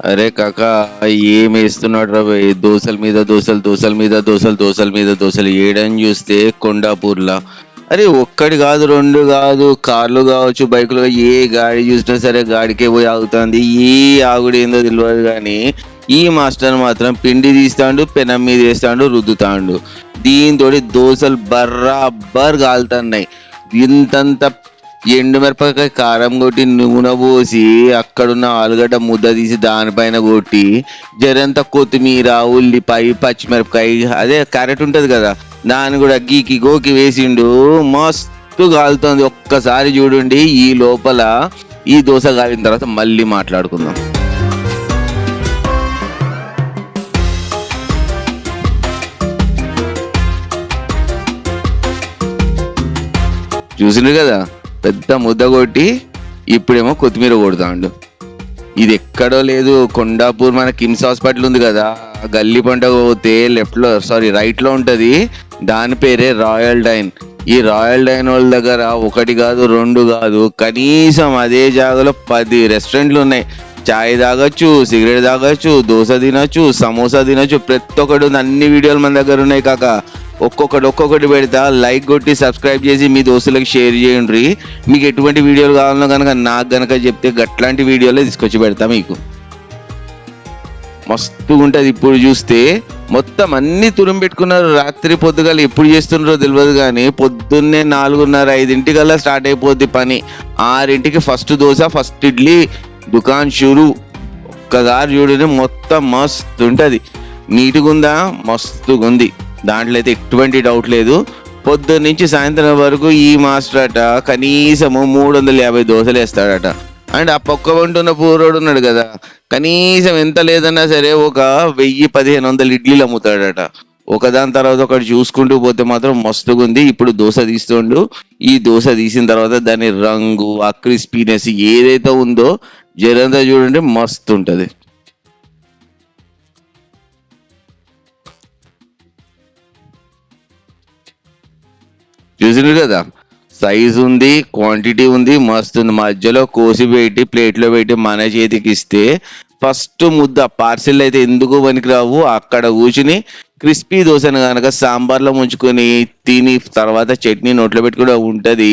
అరే కాక ఏం వేస్తున్నాడు రా భయ్? దోశల మీద దోశలు, దోశల మీద దోశలు, దోశల మీద దోశలు. ఏడని చూస్తే కొండాపూర్లా. అరే ఒక్కటి కాదు, రెండు కాదు, కార్లు కావచ్చు, బైకులు ఏ గాడి చూసినా సరే గాడికే పోయి ఆగుతుంది. ఏ ఆగుడు ఏందో తెలియదు కానీ ఈ మాస్టర్ మాత్రం పిండి తీస్తాడు, పెనం మీద వేస్తాడు, రుద్దుతాడు. దీంతో దోశలు బర్రాబర్ కాలుతున్నాయి. ఇంతంత ఎండుమిరపకాయ కారం కొట్టి నూనె పోసి అక్కడున్న ఆలుగడ్డ ముద్ద తీసి దానిపైన కొట్టి జరంత కొత్తిమీర, ఉల్లిపాయ, పచ్చిమిరపకాయ, అదే క్యారెట్ ఉంటుంది కదా, దాన్ని కూడా గీకి గోకి వేసిండు. మస్తు కాలుతుంది. ఒక్కసారి చూడండి. ఈ లోపల ఈ దోశ కాలిన తర్వాత మళ్ళీ మాట్లాడుకుందాం. చూసిండ్రు కదా, పెద్ద ముద్ద కొట్టి ఇప్పుడేమో కొత్తిమీర కొడతాండు. ఇది ఎక్కడో లేదు, కొండాపూర్ మన కిమ్స్ హాస్పిటల్ ఉంది కదా, గల్లీ పంట పోతే రైట్ లో ఉంటది. దాని పేరే రాయల్ డైన్. ఈ రాయల్ డైన్ వాళ్ళ దగ్గర ఒకటి కాదు, రెండు కాదు, కనీసం అదే జాగాలో 10 రెస్టారెంట్లు ఉన్నాయి. చాయ్ తాగొచ్చు, సిగరెట్ తాగొచ్చు, దోశ తినొచ్చు, సమోసా తినొచ్చు, ప్రతి ఒక్కటి ఉంది. అన్ని వీడియోలు మన దగ్గర ఉన్నాయి కాక. ఒక్కొక్కటి పెడతా. లైక్ కొట్టి సబ్స్క్రైబ్ చేసి మీ దోస్తులకు షేర్ చేయండి. మీకు ఎటువంటి వీడియోలు కావాలనో కనుక నాకు గనక చెప్తే గట్లాంటి వీడియోలే తీసుకొచ్చి పెడతా. మీకు మస్తుగా ఉంటుంది. ఇప్పుడు చూస్తే మొత్తం అన్ని తురుము పెట్టుకున్నారు. రాత్రి పొద్దుగాల ఎప్పుడు చేస్తున్నారో తెలియదు కానీ పొద్దున్నే 4:30, 5 స్టార్ట్ అయిపోద్ది పని. 6 ఫస్ట్ దోశ, ఫస్ట్ ఇడ్లీ, దుకాన్ షురు. ఒక్కసారి చూడండి, మొత్తం మస్తు ఉంటుంది. నీట్గా ఉందా? మస్తుగా ఉంది. దాంట్లో అయితే ఎటువంటి డౌట్ లేదు. పొద్దున్న నుంచి సాయంత్రం వరకు ఈ మాస్టర్ అట కనీసము 350 దోశలు వేస్తాడట. అండ్ ఆ పక్క ఉంటున్న పూరోడు ఉన్నాడు కదా, కనీసం ఎంత లేదన్నా సరే ఒక 1000-1500 ఇడ్లీలు అమ్ముతాడట. ఒకదాని తర్వాత ఒకటి చూసుకుంటూ పోతే మాత్రం మస్తుగా ఉంది. ఇప్పుడు దోశ తీస్తుండు. ఈ దోశ తీసిన తర్వాత దాని రంగు, ఆ క్రిస్పీనెస్ ఏదైతే ఉందో జరంతా చూడండి, మస్తు ఉంటుంది. చూసిండ్రు కదా, సైజ్ ఉంది, క్వాంటిటీ ఉంది, మస్తు ఉంది. మధ్యలో కోసి పెట్టి ప్లేట్లో పెట్టి మన చేతికి ఇస్తే ఫస్ట్ ముద్ద పార్సిల్ అయితే ఎందుకు పనికిరావు. అక్కడ కూర్చుని క్రిస్పీ దోశను కనుక సాంబార్లో ముంచుకొని తిని తర్వాత చట్నీ నోట్లో పెట్టుకుంటే ఉంటుంది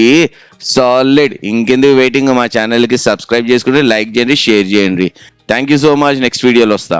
సాలిడ్. ఇంకెందుకు వెయిటింగ్? మా ఛానల్కి సబ్స్క్రైబ్ చేసుకుంటే లైక్ చేయండి, షేర్ చేయండి. Thank you so much. Next వీడియోలో వస్తా.